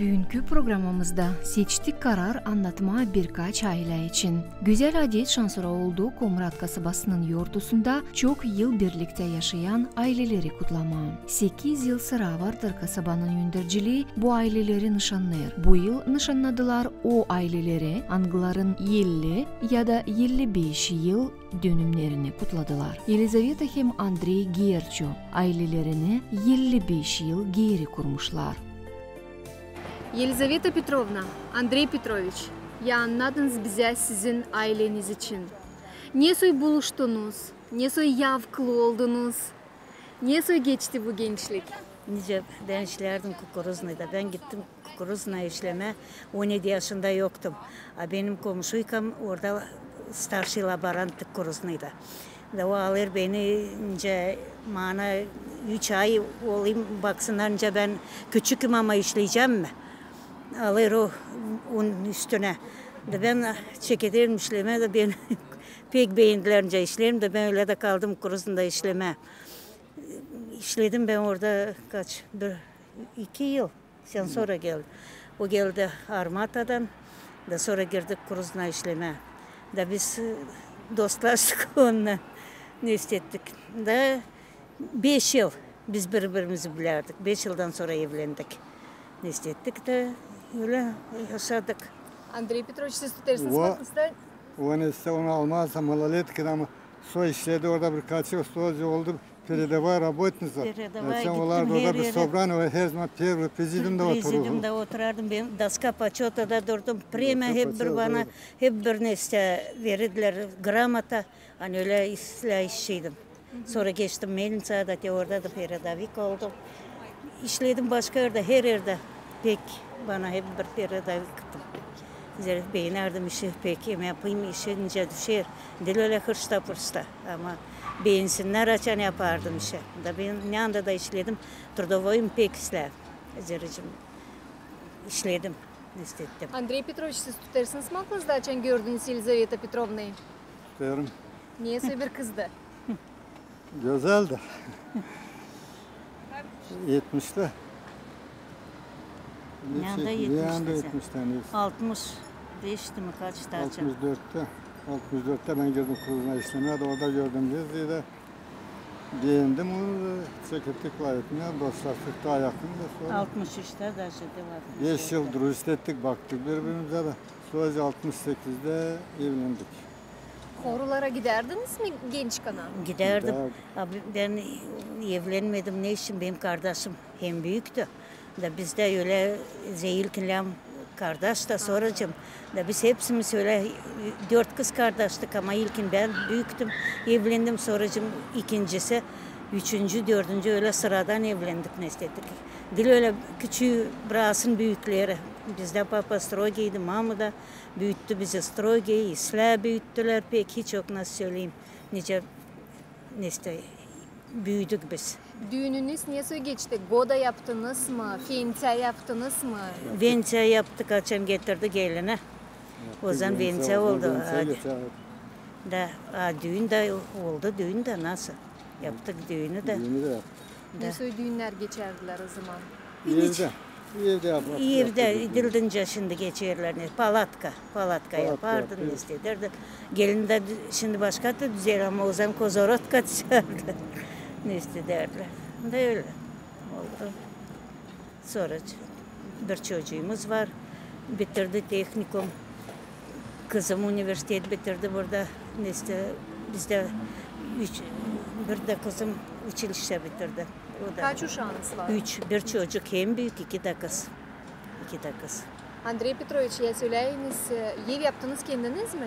Bugünkü programımızda seçtik karar anlatma birkaç aile için. Güzel adet şansora olduğu Komrat kasabasının yurdusunda çok yıl birlikte yaşayan aileleri kutlama. 8 yıl sıra vardır kasabanın yöneticiliği bu aileleri nişanlar. Bu yıl nişanladılar o aileleri Angların 50 ya da 55 yıl dönümlerini kutladılar. Yelizaveta hem Andrei Giercho ailelerini 55 yıl geri kurmuşlar. Yelizaveta Petrovna, Andrei Petrovich, ya anladınız bize sizin aileniz için. Ne soy buluştunuz, ne soy yavkılı oldunuz, ne soy geçti bu gençlik? Nice ben işlerdim Kukuruzna'da. Ben gittim Kukuruzna işleme. 17 yaşında yoktum. Benim komşuykam orada starşi laborant Kukuruzna'da. O alır beni bana 3 ay olayım baksınlar ben küçüküm ama işleyeceğim mi? Alır onun üstüne. Ben çekederim işleme de ben pek beğendiler işlerim de ben öyle de kaldım Kukuruz'da işleme. İşledim ben orada iki yıl sonra geldi. O geldi Armata'dan da sonra girdik Kukuruz'da işleme. Da biz dostlaştık onunla. Ne istedik? Da 5 yıl biz birbirimizi bilerdik. 5 yıldan sonra evlendik. Ne istedik de öyle yaşadık. Andrei Petrovich siz tutarsınız bakmışlar. Onu almazsam malaletkin ama soy işledi orada birkaç yıl sonra oldu. Передовая работница. Sen olardı orada bir Sobranova her zaman первый президиумda otururdum. Президиумda oturardım. Ben daska paçotada durdum. Prima hep bir bana hep bir neste verirdiler gramata. Hani öyle işleyişiydim. Sonra geçtim Melintsa'da orada da peredavik oldum. İşledim başka yerde her yerde. Pek bana hep bir peredavik kıttım. Beğenerdim işi pek yapayım işi ince düşer. Dil öyle hırsta pırsta ama beğensinler açan yapardım işe. Da ben ne anda da işledim. Trudovayım pek zericim işledim istedim. Andrei Petrovich siz tutarsınız mı aklınızda açan gördünüz Yelizaveta Petrovna'yı? Tutarım. Niyeyse bir kızdı. Güzeldi. 70'te. Ne anda 70'te? 65'ti mi kaçtı açan? 64'te ben girdim kuruluna işlemeye de orada gördüm diye de beğendim onu çekildik layıkına dostlaştık daha yakında sonra. 63'te de var. 5 yıl duruşt ettik baktık birbirimize de sonra 68'de evlendik. Korulara giderdiniz mi genç kana? Giderdim. Abi ben evlenmedim ne işim benim kardeşim hem büyüktü. Da biz de öyle zeyilkinlem kardeş da sonracım. Da biz hepsimiz öyle 4 kız kardeştik ama ilkin ben büyüktüm. Evlendim sonracım ikincisi, 3. 4. öyle sıradan evlendik ne istedik. Dil öyle küçüğü brasın büyükleri. Bizde papa Strogey'di, mamı da büyüttü bizi Strogey, İsla büyüttüler pek hiç yok nasıl söyleyeyim. Nice büyüdük biz. Düğününüz niye geçti? Goda yaptınız mı? Fence yaptınız mı? Vence yaptık, açam getirdi geline. O zaman vence oldu. Da düğün de oldu, düğün de nasıl? Yaptık düğünü de. Düğünü de yaptık. Ne düğünler geçerdiler o zaman? Evde yaptık. Evde dildince şimdi geçerler. Palatka yapardın istedirdi. Gelin de şimdi başka da düzel ama o zaman kozorotka dışarıdı. Ne istederler. Da öyle oldu. Sonra bir çocuğumuz var. Bitirdi teknikum. Kızım üniversitet bitirdi burada. Bizde bir de kızım училище bitirdi. Kaç uşağınız var? 3. Bir çocuk hem büyük, 2 de kız. 2 de kız. Andrei Petrovich ya söyleyiniz, ev yaptınız kendiniz mi?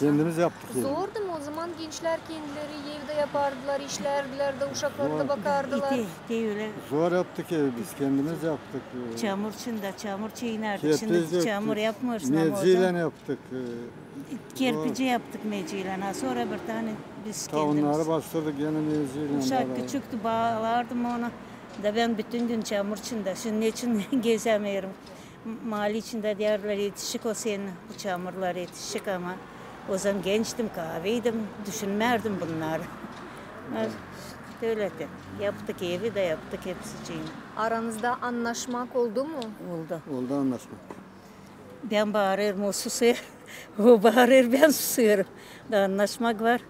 Kendimiz yaptık. Zordu mu o zaman gençler kendileri evde yapardılar, işlerdiler de uşaklara da bakardılar. Öyle. Zor yaptık evi biz kendimiz yaptık. Çamur çiğnerdik. Şimdi çamur yapmıyoruz. Meciyle yaptık. Kerpici yaptık meciyle. Sonra bir tane biz kendimiz. Onları bastırdık yine meciyle. Uşak küçüktü bağlardım onu. Da ben bütün gün çamur içinde. Şimdi için gezemiyorum. Mahalle içinde diğerler yetişik o senin bu çamurlar yetişik ama o zaman gençtim kahveydim düşünmerdim bunları. Öyleti. Yaptık evi de yaptık hepsi için. Aranızda anlaşmak oldu mu? Oldu. Oldu anlaşma. Ben bağırıyorum, o susuyor. O bağırır, ben susuyorum. Da anlaşmak var.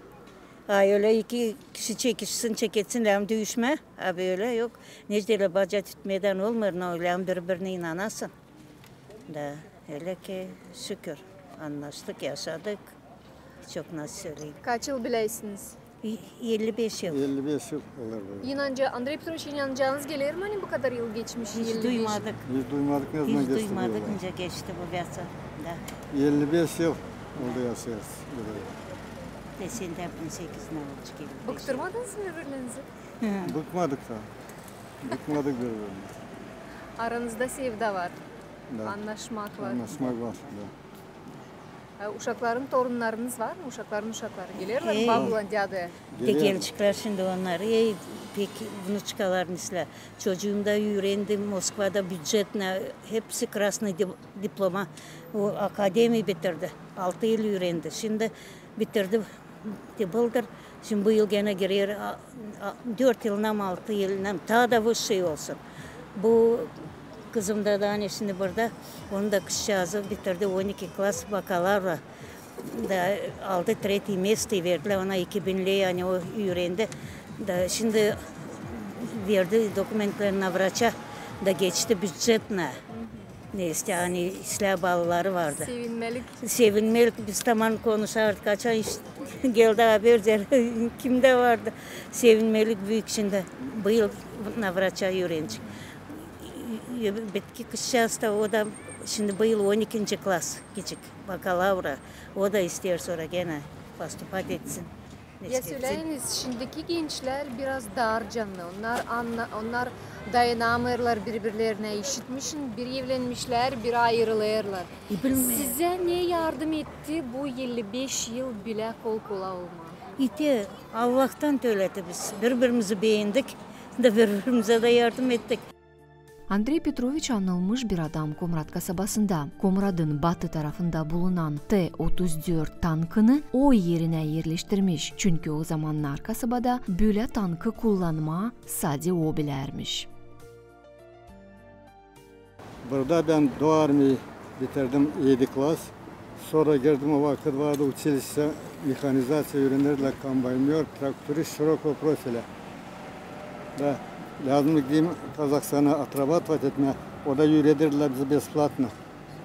Ay öyle iki kişi çekişsin, çeketsin, hem düşme. Abi öyle yok. Necdeyle baca tutmadan olmuyor, öyle hem birbirine inanasın. Da öyle ki şükür anlaştık, yaşadık. Çok nasıl söyleyeyim. Kaç yıl bileysiniz? 55 yıl. 55 yıl olur böyle. İnanca, Andrei Petrovich inanacağınız gelir mi? Hani bu kadar yıl geçmiş? Hiç 55. duymadık. Biz duymadık ne zaman Hiç geçti bu duymadık yollar. önce geçti bu yasa. Da 55 yıl oldu yaşıyoruz. desinde 18'ine olacak 55. Bıktırmadınız mı birbirinizi? Bıkmadık da. Bıkmadık birbirine. Aranızda sevda var. Da. Anlaşmak var. Anlaşmak var. Da. Uşakların, torunlarınız var mı? Uşakların uşakları gelirler mi? Hey. Babulandiyada. Gelçikler şimdi onları. Peki bunu çıkarlar mesela. Çocuğum da öğrendi Moskva'da büdjetne. Hepsi krasnı diploma. O akademi bitirdi. 6 yıl öğrendi. Şimdi bitirdi. Tıbıldır. Şimdi bu yıl gene girer. 4 yıldan 6 yıldan. Daha da bu şey olsun. Bu kızım da hani şimdi burada. Onu da kızcağızı bitirdi. 12 klas bakalavra. Da aldı 3. mesleği verdiler ona 2000'li yani o öğrendi. Da şimdi verdi dokumentlarına vraça da geçti büdjetine. Neyse hani silah bağlıları vardı. Sevinmelik. Sevinmelik biz tamam konuşardık. Kaçan iş geldi haber kimde vardı. Sevinmelik büyük şimdi bu yıl navraça öğrenci. Bitki kızcağız da o da şimdi bu yıl 12. klas küçük bakalavra. O da ister sonra gene pastupat etsin. Ya söyleyiniz, şimdiki gençler biraz dar canlı. Onlar dayanamıyorlar birbirlerine. İşitmişsin, biri evlenmişler, biri ayrılıyorlar. Size ne yardım etti bu 55 yıl bile kol kola olma? İti Allah'tan söyledi biz. Birbirimizi beğendik de birbirimize de yardım ettik. Andrei Petrovich anılmış bir adam Komrat kasabasında. Komrad'ın batı tarafında bulunan T-34 tankını o yerine yerleştirmiş. Çünkü o zamanlar kasabada böyle tankı kullanma sadece o bilermiş. Burada ben Doğu Armiyi bitirdim 7 klas. Sonra girdim o vakit vardı училище mekanizasyonu öğrenirler kambaynıyor. Traktörü şiroko profile. Da lazım gideyim Kazakistan'a atrabat etme. O da üredirler bizi besplatno.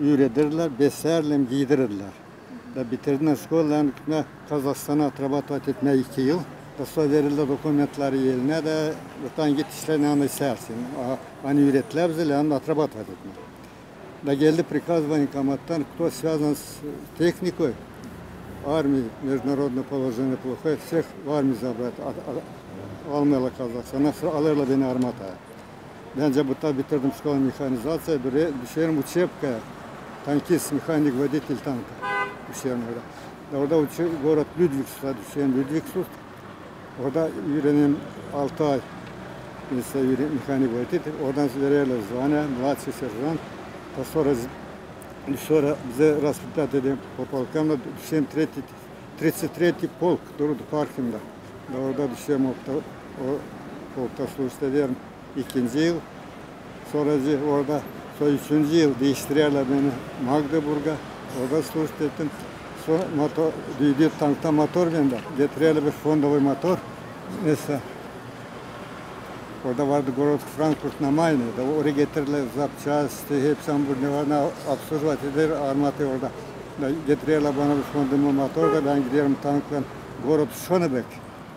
Üredirler, beslerler, giydirirler. Da bitirdiğinde şkollarını gitme Kazakistan'a atrabat etme 2 yıl. Da sonra verirler dokumentleri yerine de buradan git işlerine anlayışarsın. Hani ürettiler bizi, lazım atrabat etme. Да geldi приказ военкоматтан, кто связан с техникой, армией, международное положение плохое, всех в армию забрать. Almıyorlar Kazakistan'a, alırlar beni armataya. Bence burada bitirdim şkolu mekanizasyonu, düşerim Учебкa'ya. Tankist, mekanik, водитель tanka. Düşerim orada. Orada город Людвигсус'a düşerim, Людвигсус. Orada öğrenim 6 ay. Mesela mekanik водитель. Oradan verirler звание, младший сержант. Sonra bize распределят edeyim по полкам, düşerim 33. полк, durdu parkında. Orada düşerim o polkta служит ederim 2. yıl. Sonra orada 3. yıl değiştirirler beni Magdeburg'a. Orada служит ettim. Sonra motor, düğdü tankta motor bende. Getirirler bir fondovый motor. Mesela orada vardı город Frankfurt na Main. Oraya getirirler zapçasti, hepsi hamburgerlerine обслуживать eder armatı orada. Getirirler bana bir fondovый motor da ben giderim tankla город Schönebeck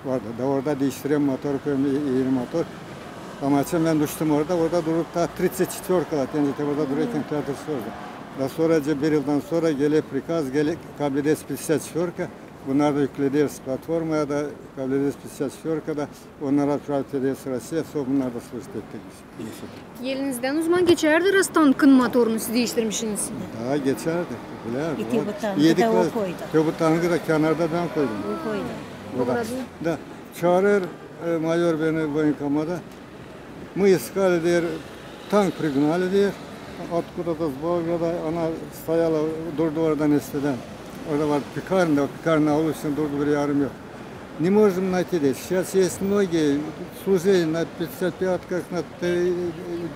vardı. Da orada değiştireyim motor koyayım, iyi motor. Ama ben düştüm orada durup da 34 kalat. Yani orada dururken teatr sordu. Da sonra bir yıldan sonra gelip prikaz, gelip KBDS 54. Bunlar da yüklediyoruz platformaya da KBDS 54 da onlara отправить ediyoruz Rusya'ya. Sonra bunlar da служит ettik. Yelinizden uzman geçerdi tankın motorunu siz değiştirmişsiniz. Daha geçerdi. Bilerdi. İti bu tankı da o koydu. Bu tankı da kenarda ben koydum. O koydu. Да, çağırır майор beni военкомата. Мы искали, der, tank пригнали, der. Откуда-то с Волгода, она стояла, durdu oradan eskiden. Orada var Pikar'ın da, Pikar'ın avlusunda durdu bir yarım yok. Не можем найти здесь. Сейчас есть многие, служили на 55-ках, на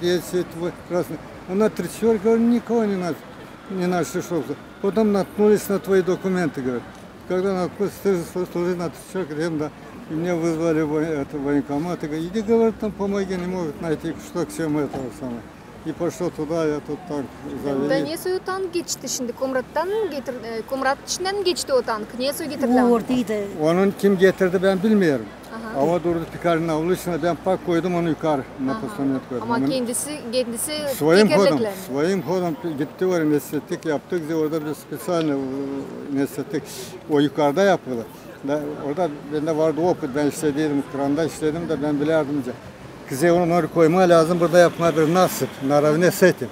10 разных. А на 34, говорю, никого не нашли. Потом наткнулись на твои документы, говорят. Когда наткнулись, ты служил на 34, да. И меня вызвали в военкомат, и говорят, иди, говорят, там помоги, не могут найти, что к чему этого самого. И пошел туда, я тут танк завели. Да не сою танк geçti şimdi Komrat'tan Komrat içinden geçti o tank. Niye soyu getirdiler? Oradaydı. Onun kim getirdi ben bilmiyorum. Aha. Ama durdu Pikar'ın avlusuna ben pak koydum onu yukarı. Postament koydum. Ama Onun- kendisi Своим ходом, tekerlekle mi? своим ходом gitti var üniversitelik yaptık. Orada bir spesiyal üniversitelik o yukarıda yapıldı. Orada bende vardı opet, ben işlediydim, kranda işledim de ben bilirdim. Kızı onu oraya koymaya lazım, burada yapmaya bir nasip, naravne setim.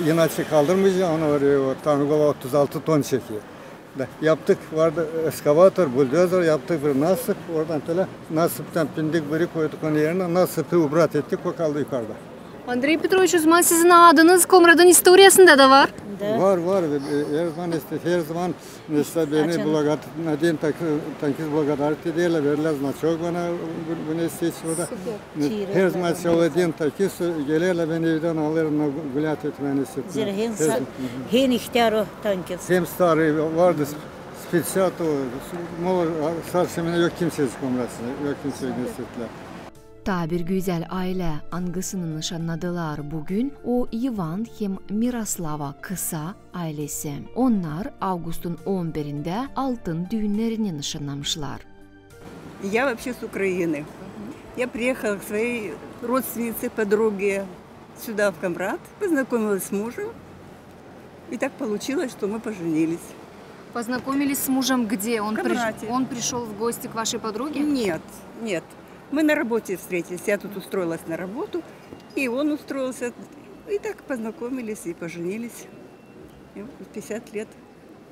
İnaçı kaldırmayacağım, onu oraya o Tanrıgova 36 ton çekiyor. Yaptık, vardı eskavatör, buldozer yaptık bir nasip, oradan böyle nasipten pindik biri koyduk onun yerine, nasipi ubrat ettik, o kaldı yukarıda. Andrei Petrovich, o zaman sizin adınız Komrat'ın historiasında da var. Var. Her zaman mesela beni Nadine tankis благодарности дела, verler значок bana bu nesi burada. Her zaman Nadine tankis gelirler beni evden alırlar gülüat etmeni istiyorlar. Hen ihtiyarı tankes. Hem starı vardı spesiyato, sarşımına yok kimse komrasına, yok kimse üniversiteler. Ta bir güzel aile angısını nişanladılar bugün. O Ivan hem Miroslava kısa ailesi. Onlar Ağustos'un 11'inde altın düğünlerini nişanlamışlar. Я вообще с Украины. Я приехала к своей родственнице, подруге сюда, в Комрат, познакомилась с мужем. И так получилось, что мы поженились. Познакомились с мужем где? Комрате. Он пришел в гости к вашей подруге? Нет. Мы на работе встретились. Я тут устроилась на работу, и он устроился. И так познакомились и поженились. И вот 50 лет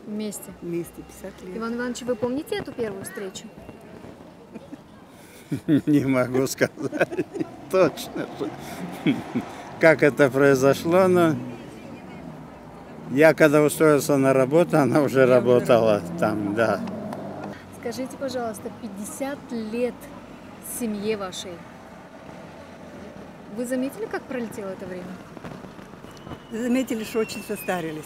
Вместе. вместе, 50 лет. Иван Иванович, вы помните эту первую встречу? Не могу сказать точно, как это произошло, но я когда устроился на работу, она уже работала там, да. Скажите, пожалуйста, 50 лет семье вашей. Вы заметили, как пролетело это время? Заметили, что очень состарились.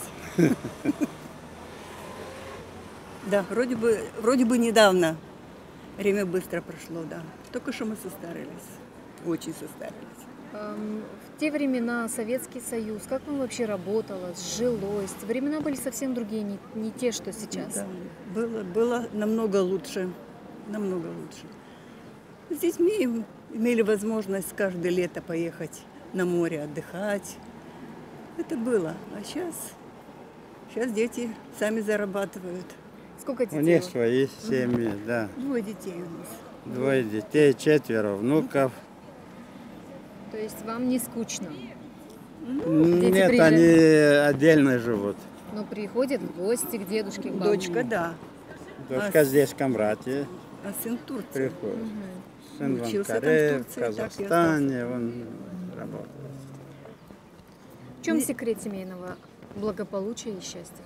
Да, вроде бы недавно. Время быстро прошло, да. Только что мы состарились. Очень состарились. В те времена Советский Союз, как вам вообще работалось, жилось? Времена были совсем другие, не те, что сейчас. Да, было намного лучше. Намного лучше. С детьми имели возможность каждое лето поехать на море отдыхать. Это было. А сейчас дети сами зарабатывают. Сколько У детей? них свои семьи, да. 2 детей у нас. 2 детей, 4 внуков. То есть вам не скучно? Нет, приезжают? они отдельно живут. Но приходят в гости к дедушке, к бабушке. Дочка, да. Дочка здесь в Комрате А сын в Турции. приходит. Сын в Учился там в Анкаре, в Турции, так и Казахстане, он работает. В чем секрет семейного благополучия и счастья?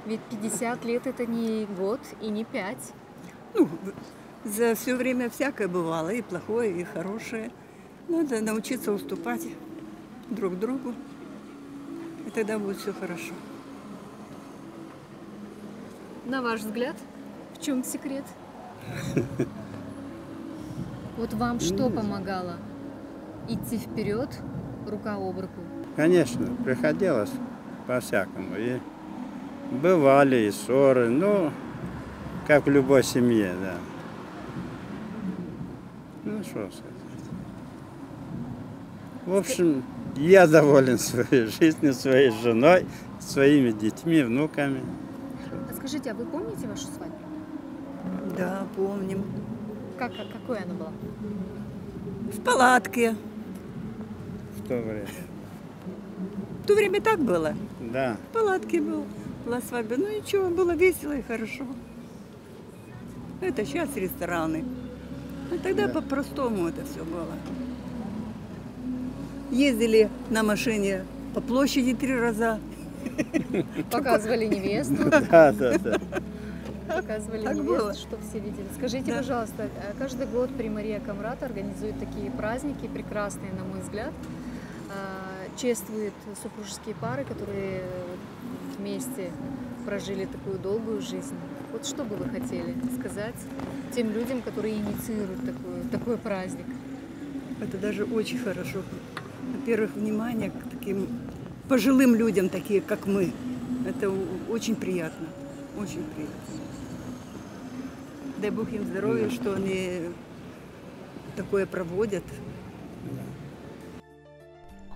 Ведь 50 лет это не год и не 5. Ну, за все время всякое бывало, и плохое, и хорошее. Надо научиться уступать друг другу, и тогда будет все хорошо. На ваш взгляд, в чем секрет? Вот вам что помогало идти вперед, рука об руку? Конечно, приходилось по-всякому. И бывали и ссоры, ну, как в любой семье, да. Ну, что сказать. В общем, я доволен своей жизнью, своей женой, своими детьми, внуками. А скажите, а вы помните вашу свадьбу? Да, помним. Какой она была? В палатке. В то время. В то время так было. Да. В палатке была свадьба. Ну ничего, было весело и хорошо. Это сейчас рестораны. А тогда по-простому это все было. Ездили на машине по площади 3 раза. Показывали невесту. Да. показывали Так невесту, было. что все видели. Скажите, Да. пожалуйста, каждый год при Мария Камрад организует такие праздники, прекрасные, на мой взгляд, чествует супружеские пары, которые вместе прожили такую долгую жизнь. Вот что бы вы хотели сказать тем людям, которые инициируют такой праздник? Это даже очень хорошо. Во-первых, внимание к таким пожилым людям, такие как мы. Это очень приятно. Очень приятно. Дай Бог им здоровья, что они такое проводят.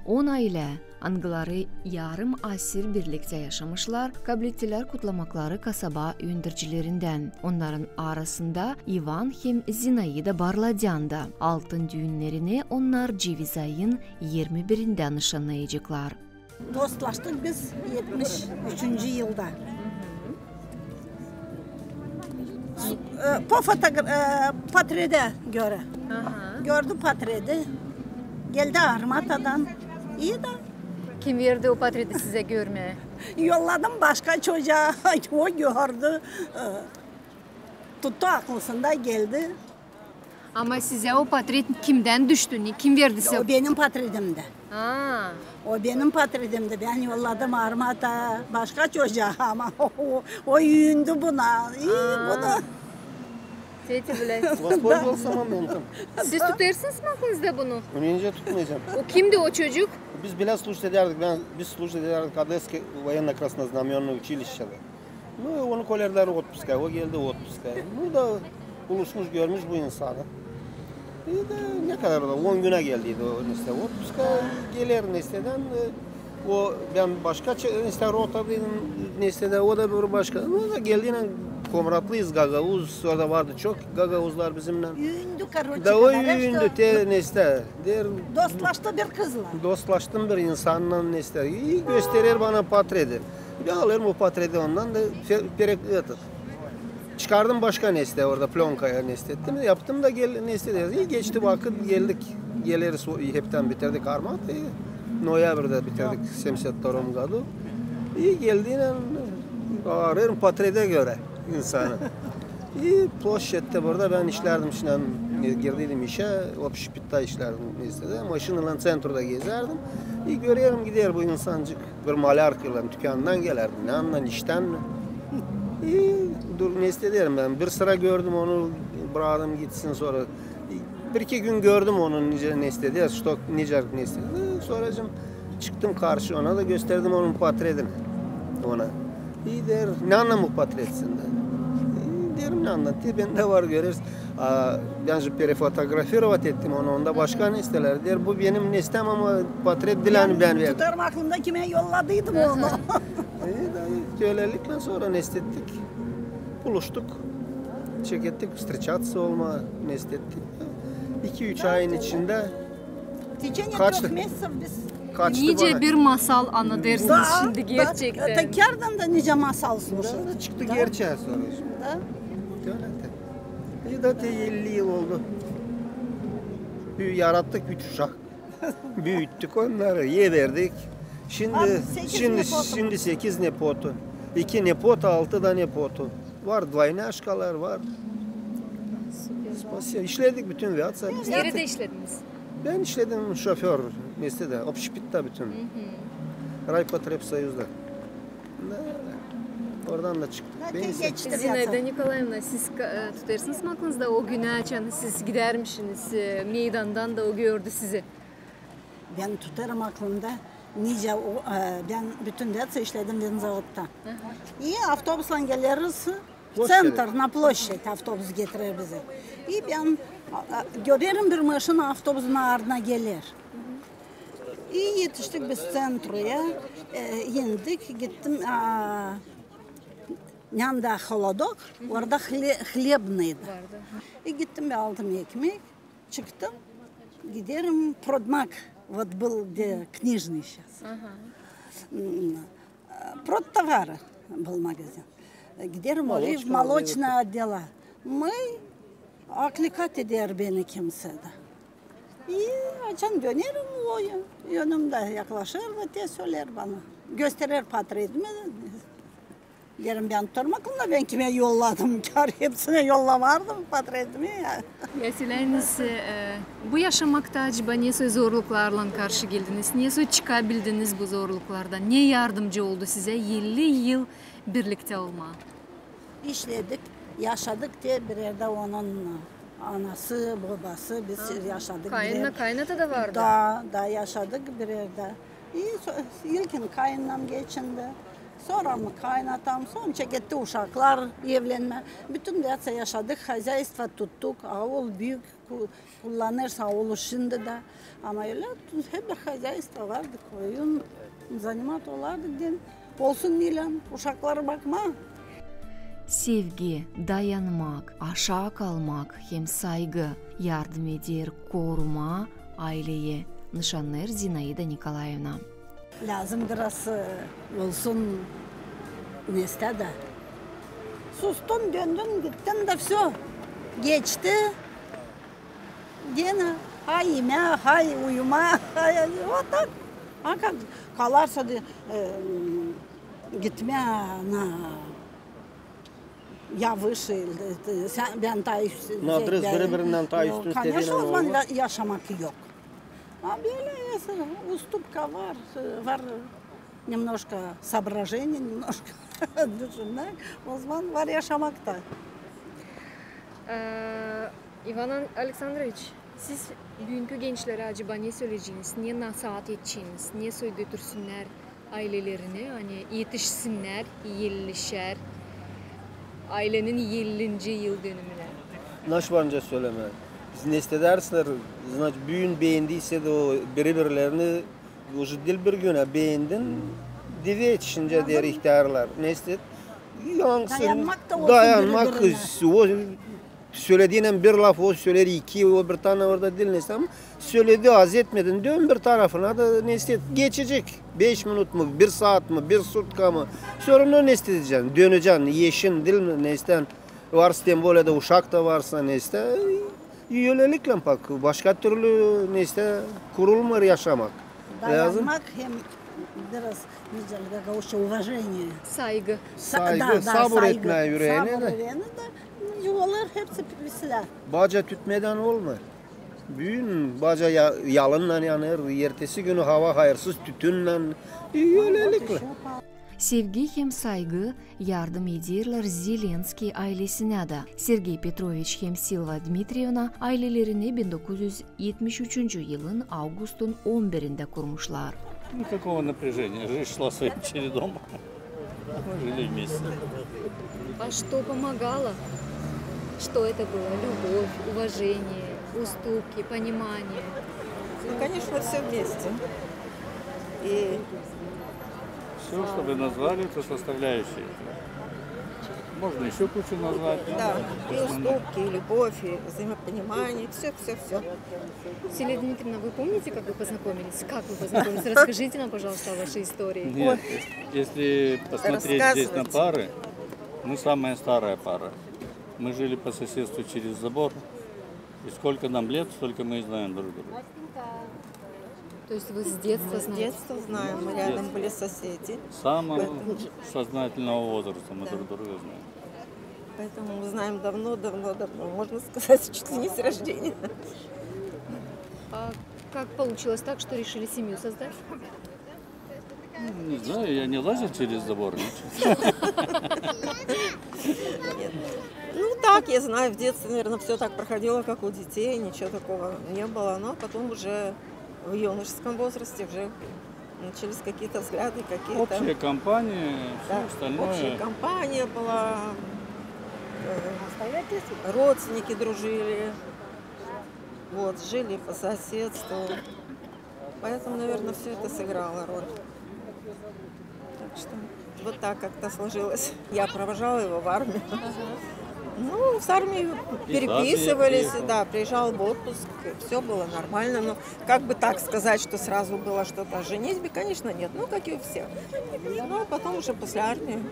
10 aile, anıları yarım asir birlikte yaşamışlar, kabiletiler kutlamakları kasaba öndürücülerinden. Onların arasında Ivan hem Zinaida Barladyan da. Altın düğünlerini onlar ceviz ayın 21'inde nişanlayacaklar. Dostlaştık biz 73. yılda. Po patrede göre. Gördü patrede. Geldi Armata'dan. İyi de Kim verdi o patridi size görmeye? yolladım başka çocuğa. O gördü. Tuttu aklısında geldi. Ama size o patrit kimden düştü? Kim verdi size? O benim patredimdi. Ha. O benim patredimdi. Ben yolladım Armata başka çocuğa ama o yündü buna. İyi buna. Teti bile. Воспользовался моментом. Siz tutarsınız mı aklınızda bunu? Önce tutmayacağım. O kimdi o çocuk? Biz bile слушать ederdik. Biz слушать ederdik Одесский военно-краснознаменное училище'de. Onu koyarlar otpuskaya. O geldi otpuskaya. Bu da buluşmuş görmüş bu insanı. Ne kadar da 10 güne geldiydi o işte otpuskaya gelir nesteden. O ben başka işte rotadaydım nestede o da bir başka. O da geldiğinde Komratlıyız Gagavuz orada vardı çok Gagavuzlar bizimle. Yündü karoçi Da o kadar. yündü te neste. Dostlaştı bir kızla. Dostlaştım bir insanla neste. İyi gösterir bana patredi. Bir alırım o patredi ondan da perek atıp. Çıkardım başka neste orada plonkaya nestettim. Yaptım da neste. İyi geçti vakit geldik. Geliriz hepten bitirdik Armata'yı. Noyabr'da bitirdik 74 году. İyi geldiğinde ararım patrede göre insanı. İyi ploşette burada ben işlerdim şimdi girdiydim işe. Opşipit'ta işlerdim neste. Maşınla centroda gezerdim. İyi görüyorum gider bu insancık. Bir malar kılan dükkandan gelerdi. Ne anlan işten mi? İyi dur neste derim ben. Bir sıra gördüm onu bıraktım gitsin sonra. Bir iki gün gördüm onun nice nestedi, stok nice nestedi. Sonracığım çıktım karşı ona da gösterdim onun patredini ona. İyi der, ne anlamı patretsin de. İyi derim ne anlattı, ben de var görürüz. Ben perefotografировать ettim onu, onda başka nesteler der. Bu benim nestem ama patret dilanı ben verdim. Tutarım aklımda kime yolladıydım onu. Böylelikle sonra nestettik, buluştuk. Çekettik, встречаться olma nestettik. 2-3 ayın içinde Течение Kaçtı? 3 месяцев biz. kaçtı Nice bana. bir masal anı dersiniz şimdi gerçekten. Tekrardan da nice masal sunuşu. Da çıktı gerçeğe sonra. Da. Öyle de. Bir de 50 yıl oldu. Yarattık 3 uşak. Büyüttük onları, yedirdik. Şimdi 8 nepotu. 2 nepot, 6 da nepotu. Var двойняшкаlar var. Spasiya. İşledik bütün viyatsa. Nerede işlediniz? Ben işledim şoför mesleğinde. Opşipit'te bütün. Raypotrебsоюз'da. Oradan da çıktık. Neyse. Geçti Zinaida viyatsa. Nikolaevna siz tutarsınız mı aklınızda o günü açan siz gidermişsiniz meydandan da o gördü sizi. Ben tutarım aklımda. Nice ben bütün viyatsa işledim benzavattan. İyi avtobusla geliriz. Center, na площадь avtobus getirir bizi. İyi ben görürüm bir maşına avtobusun ardına gelir. İyi yetiştik biz centroya. Indik gittim. Yanında холодок, orada хлебныйdı. Gittim bir aldım ekmek, çıktım. Giderim Продмаг, вот был где книжный сейчас. Продтовары был магазин. Giderim oraya молочный отдела. Мы aklikat eder beni kimse de. İyi açan dönerim o yanımda yaklaşır ve de söyler bana. Gösterir patredimi. Derim ben durmakla ben kime yolladım, kar hepsine yollamardım portretimi ya. Yaseleriniz bu yaşamakta acaba ne zorluklarla karşı geldiniz? Ne çıkabildiniz bu zorluklardan? Ne yardımcı oldu size 50 yıl birlikte olma? İşledik, yaşadık diye bir yerde onun anası, babası biz yaşadık. Kayınla kaynata da vardı. Da yaşadık bir yerde. İlkin kayınlam geçindi. Sonra mı kaynatam, sonra gitti uşaklar evlenme. Bütün derse yaşadık, hizaystva tuttuk. Avul büyük kullanırsa avulu şimdi de. Ama öyle hep bir hizaystva vardı. Koyun, zanimat olardı. Olsun Milan, uşaklara bakma. Sevgi, dayanmak, aşağı kalmak hem saygı yardım eder koruma aileyi nişanlar Zinaida Nikolaevna. Lazım biraz olsun neste de. Sustun, döndün, gittin de все. Geçti. Gene hay yeme, hay uyuma, hay o tak. Как kalarsa gitme na ya выше, ben daha üstü. Nadrız birbirinden daha üstün Конечно, o seviyeler zaman olmaz. yaşamak yok. А böyle уступка var немножко соображений, немножко düşünmek. O zaman var yaşamakta. İvan Aleksandrovich, siz bugünkü gençlere acaba ne söyleyeceğiniz, ne nasihat edeceğiniz, ne götürsünler ailelerine, hani yetişsinler, iyilişer, ailenin 50. yıl dönümüne? Naş varınca söyleme. Biz ne istedersler, büyün beğendiyse de o birbirlerini o dil bir güne beğendin, dive yetişince diğer ihtiyarlar. Ne istet? Yansın, Dayanmak da olsun dayanmak, birbirine. o söylediğine bir laf o söyledi iki, o bir tane orada dil neyse ama söyledi az etmedin, dön bir tarafına da ne istet? Geçecek. 5 minut mu, 1 saat mi, 1 sutka mı? Sonra ne isteyeceksin? Döneceksin, yeşin dil mi ne isten? Varsa böyle de uşak da varsa ne iste? Yönelikle bak, başka türlü ne iste? Kurulmur yaşamak. Lazım. Dayanmak hem biraz güzel gavuşa уважение. Saygı. Saygı, sabır etme yüreğine Sabır de. yüreğine de yollar hepsi pisler. Baca tütmeden olmaz. Büyün baca yalınla yanır, ertesi günü hava hayırsız tütünle yönelikle. Sevgi hem saygı yardım ederler Zelenskiy ailesine de. Sergey Petrovich hem Silva Dmitrievna ailelerini 1973 yılın Ağustos'un 11'inde kurmuşlar. Никакого напряжения. Жизнь шла своим чередом. Мы жили вместе. А что помогало? Что это было? Любовь, уважение, уступки, понимание. Ну, конечно, все вместе. И Все, что вы назвали, это составляющие. Можно еще кучу назвать. да, и уступки, и любовь, и взаимопонимание, все. Селия Дмитриевна, вы помните, как вы познакомились? Как вы познакомились? Расскажите нам, пожалуйста, о вашей истории. Нет, если посмотреть здесь на пары, мы самая старая пара. Мы жили по соседству через забор. И сколько нам лет, столько мы и знаем друг друга. То есть вы с детства С знаете? детства знаем, мы рядом были соседи. С самого Поэтому- сознательного возраста мы друг друга знаем. Поэтому мы знаем давно, можно сказать, чуть ли не с рождения. А как получилось так, что решили семью создать? Не знаю, я не лазил через забор. Ничего. Ну так, я знаю, в детстве, наверное, все так проходило, как у детей, ничего такого не было. Но потом уже в юношеском возрасте уже начались какие-то взгляды, какие-то... Общая компания, все Да, остальное. общая компания была, родственники дружили, вот, жили по соседству. Поэтому, наверное, все это сыграло роль. Так что вот так как-то сложилось. Я провожала его в армию. Ну, с армией переписывались, приехал. да, приезжал в отпуск, все было нормально. Но как бы так сказать, что сразу было что-то о женитьбе, конечно, нет. Ну, как и у всех. Но потом уже после армии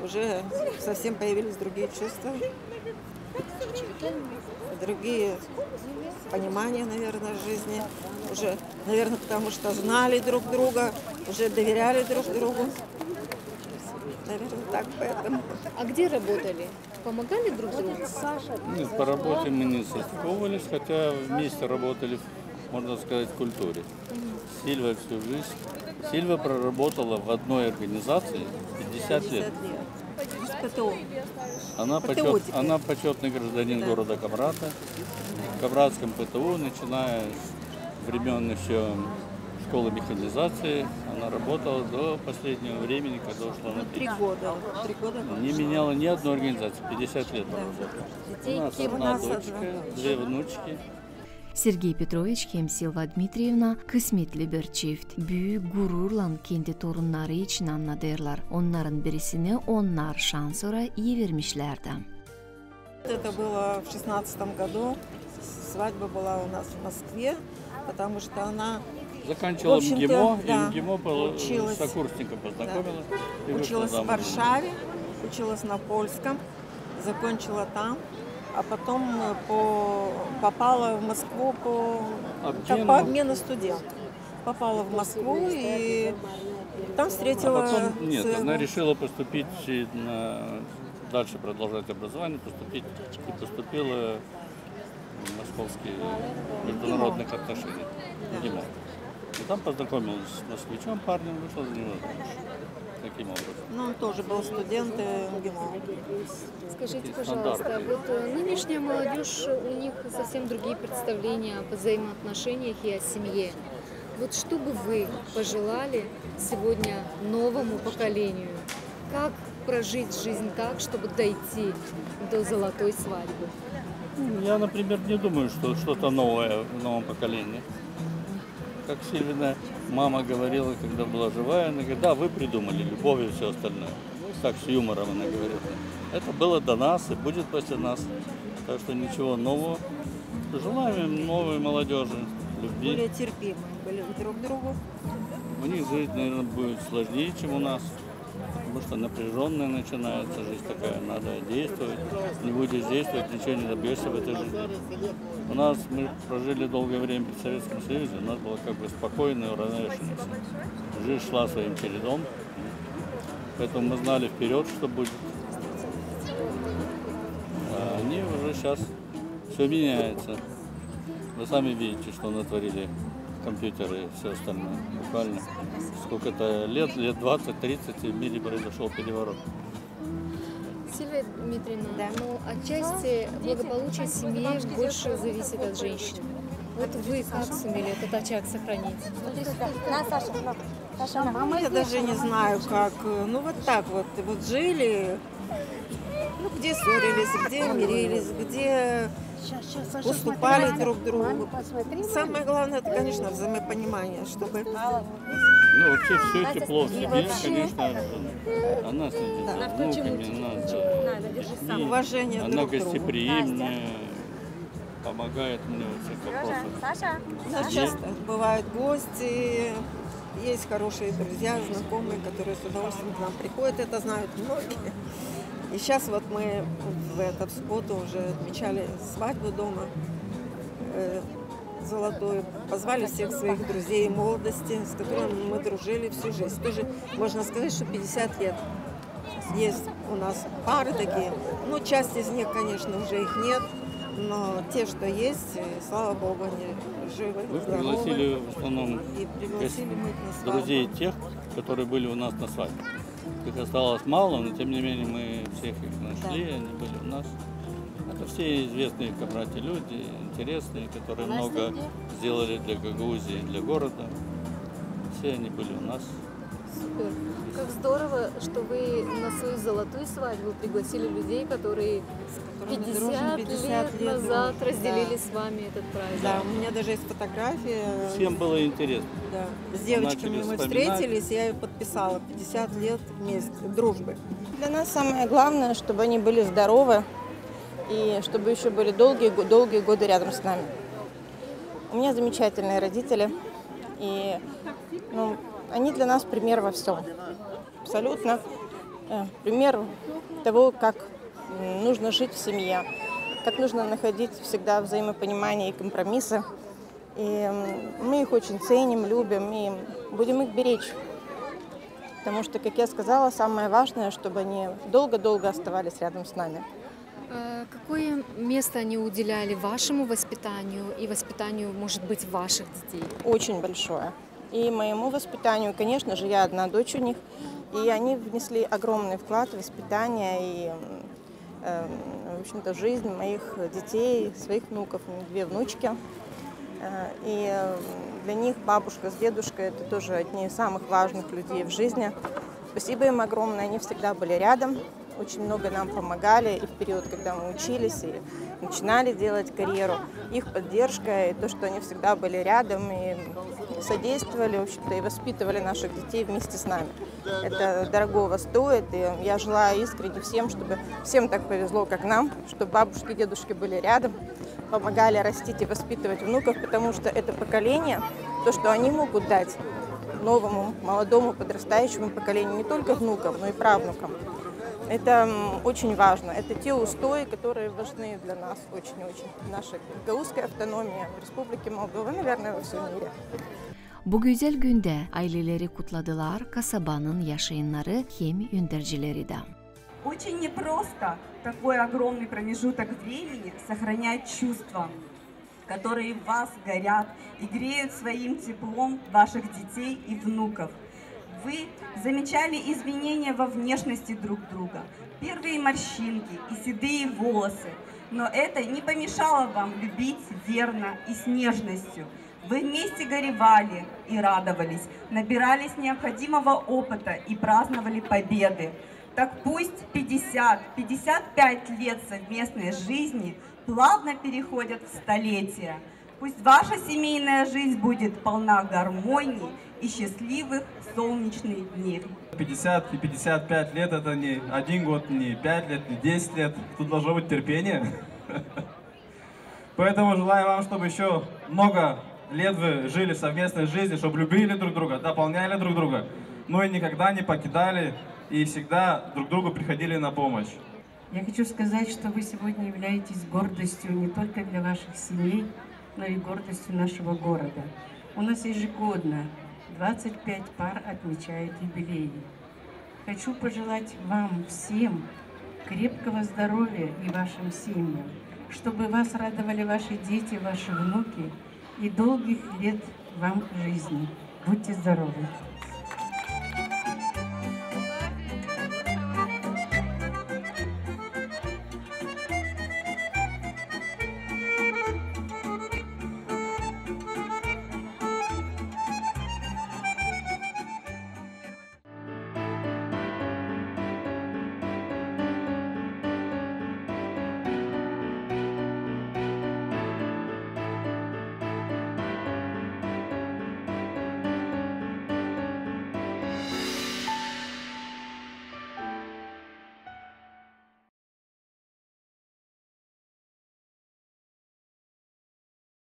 уже совсем появились другие чувства, другие понимания, наверное, жизни. Уже, наверное, потому что знали друг друга, уже доверяли друг другу. Наверное, так, поэтому. А где работали? Помогали друг другу? Нет, по работе мы не состыковывались, хотя вместе работали, можно сказать, в культуре. Сильва всю жизнь. Сильва проработала в одной организации 50 лет. ПТО. Она почетный гражданин города Камрата. В Камратском ПТУ, начиная с времен еще школы механизации, она работала до последнего времени, когда ушла на пенсию. 3 года. Не меняла ни одной организации, 50 лет проработала. У нас одна дочка, 2 внучки. Сергей Петрович һәм Силва Дмитриевна кысметле бер чифт. Büyük gururla kendi torunları için anladırlar. Onların birisini onlar şansora iyi vermişlerdi. Это было в 16 году. Свадьба была у нас в Москве, потому что она Заканчивала МГИМО, и да, МГИМО училась, с сокурсником познакомила. И училась в Варшаве, училась на польском, закончила там, а потом попала в Москву по обмену студентов. Попала в Москву и там встретила... Нет, она решила поступить, дальше продолжать образование, поступила в Московские международных отношений. МГИМО. И там познакомилась с москвичом, парнем, вышла за него замуж. Таким образом. Ну, он тоже был студент МГИМО. Скажите, пожалуйста, вот нынешняя молодежь, у них совсем другие представления о взаимоотношениях и о семье. Вот что бы вы пожелали сегодня новому поколению? Как прожить жизнь так, чтобы дойти до золотой свадьбы? Я, например, не думаю, что что-то новое в новом поколении. Как Сильвина мама говорила, когда была живая, она говорит, да, вы придумали любовь и все остальное. Так, с юмором она говорит. Это было до нас и будет после нас. Так что ничего нового. Желаем им новой молодежи, любви. Более терпимые были друг к другу. У них жизнь, наверное, будет сложнее, чем у нас. Потому что напряженная начинается жизнь такая, надо действовать. Не будешь действовать, ничего не добьешься в этой жизни. У нас мы прожили долгое время при Советском Союзе, у нас было как бы спокойно и уравновешенно. Жизнь шла своим чередом, поэтому мы знали вперед, что будет. А они уже сейчас все меняется. Вы сами видите, что натворили компьютеры и все остальное. Буквально сколько-то лет 20-30 в мире произошел переворот. Сильвия Дмитриевна, но отчасти благополучие семьи больше зависит от женщин. Вот вы как сумели этот очаг сохранить? Я даже не знаю, как. Ну вот так вот. Вот жили, ну где ссорились, где мирились, где уступали друг другу. Самое главное, это, конечно, взаимопонимание, чтобы... Ну, вообще все тепло в семье, конечно, она следит за внуками, она уважение она друг к другу. гостеприимная, помогает мне во всех вопросах. Но часто бывают гости, есть хорошие друзья, знакомые, которые с удовольствием к нам приходят, это знают многие. И сейчас вот мы в субботу уже отмечали свадьбу дома золотую. Позвали всех своих друзей молодости, с которыми мы дружили всю жизнь. Тоже можно сказать, что 50 лет. Есть у нас пары такие. Ну, часть из них, конечно, уже их нет. Но те, что есть, слава богу, они живы, Вы здоровы. пригласили в основном И пригласили мы их на свадьбу. друзей тех, которые были у нас на свадьбе. Их осталось мало, но тем не менее мы всех их нашли, они были у нас. Это все известные в Камрате люди, интересные, которые много сделали для Гагаузии, для города. Все они были у нас. Супер. Как здорово, что вы на свою золотую свадьбу пригласили людей, которые 50 лет назад разделили с вами этот праздник. Да, у меня даже есть фотография. Всем было интересно. Да. С девочками Начали мы вспоминать. встретились, я ее подписала. 50 лет вместе, дружбы. Для нас самое главное, чтобы они были здоровы и чтобы еще были долгие годы рядом с нами. У меня замечательные родители, и они для нас пример во всем. Абсолютно пример того, как нужно жить в семье, как нужно находить всегда взаимопонимание и компромиссы. И мы их очень ценим, любим и будем их беречь. Потому что, как я сказала, самое важное, чтобы они долго-долго оставались рядом с нами. Какое место они уделяли вашему воспитанию и воспитанию, может быть, ваших детей? Очень большое. И моему воспитанию, конечно же, я одна дочь у них, и они внесли огромный вклад в воспитание и, в общем-то, в жизнь моих детей, своих внуков, у них 2 внучки. И для них бабушка с дедушкой – это тоже одни из самых важных людей в жизни. Спасибо им огромное, они всегда были рядом, очень много нам помогали и в период, когда мы учились и начинали делать карьеру. Их поддержка и то, что они всегда были рядом и содействовали, в общем-то, и воспитывали наших детей вместе с нами. Это дорогого стоит, и я желаю искренне всем, чтобы всем так повезло, как нам, чтобы бабушки и дедушки были рядом, помогали растить и воспитывать внуков, потому что это поколение, то, что они могут дать новому, молодому, подрастающему поколению, не только внукам, но и правнукам. Это очень важно. Это те устои, которые важны для нас очень-очень. Наша гагаузская автономия в Республике Молдова, наверное, во всем мире. Bu güzel gündə ailələri kutladılar kasabanın yaşayanları hem ündərciləri də. Очень непросто такой огромный промежуток времени сохранять чувства, которые в вас горят и греют своим теплом ваших детей и внуков. Вы замечали изменения во внешности друг друга, первые морщинки и седые волосы, но это не помешало вам любить верно и с нежностью. Вы вместе горевали и радовались, набирались необходимого опыта и праздновали победы. Так пусть 50-55 лет совместной жизни плавно переходят в столетия. Пусть ваша семейная жизнь будет полна гармонии и счастливых солнечных дней. 50 и 55 лет это не 1 год, не 5 лет, не 10 лет. Тут должно быть терпение. Поэтому желаю вам, чтобы еще много лет вы жили совместной жизнью, чтобы любили друг друга, дополняли друг друга, но и никогда не покидали и всегда друг другу приходили на помощь. Я хочу сказать, что вы сегодня являетесь гордостью не только для ваших семей, но и гордостью нашего города. У нас ежегодно 25 пар отмечают юбилеи. Хочу пожелать вам всем крепкого здоровья и вашим семьям, чтобы вас радовали ваши дети, ваши внуки и долгих лет вам жизни. Будьте здоровы!